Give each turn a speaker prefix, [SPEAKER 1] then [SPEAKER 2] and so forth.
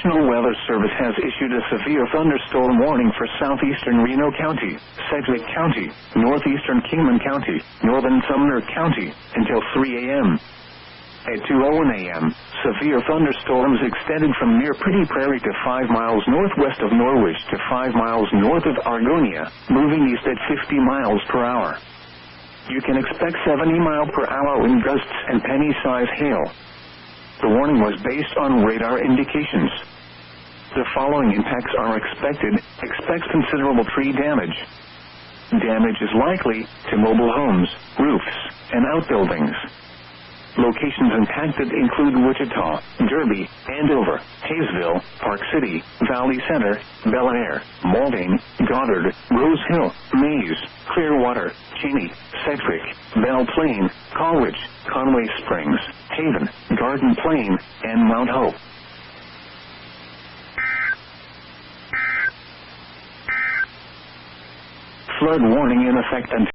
[SPEAKER 1] National Weather Service has issued a severe thunderstorm warning for southeastern Reno County, Sedgwick County, northeastern Kingman County, northern Sumner County, until 3 a.m. At 2:01 a.m., severe thunderstorms extended from near Pretty Prairie to 5 miles northwest of Norwich to 5 miles north of Argonia, moving east at 50 miles per hour. You can expect 70-mile-per-hour wind gusts and penny-size hail. The warning was based on radar indications. The following impacts are expected. Expect considerable tree damage. Damage is likely to mobile homes, roofs, and outbuildings. Locations impacted include Wichita, Derby, Andover, Hayesville, Park City, Valley Center, Bel Air, Mulvane, Goddard, Rose Hill, Mays, Clearwater, Cheney, Sedgwick, Belle Plaine, Colwich, Conway Springs, Haven, Garden Plain, and Mount Hope. Flood warning in effect until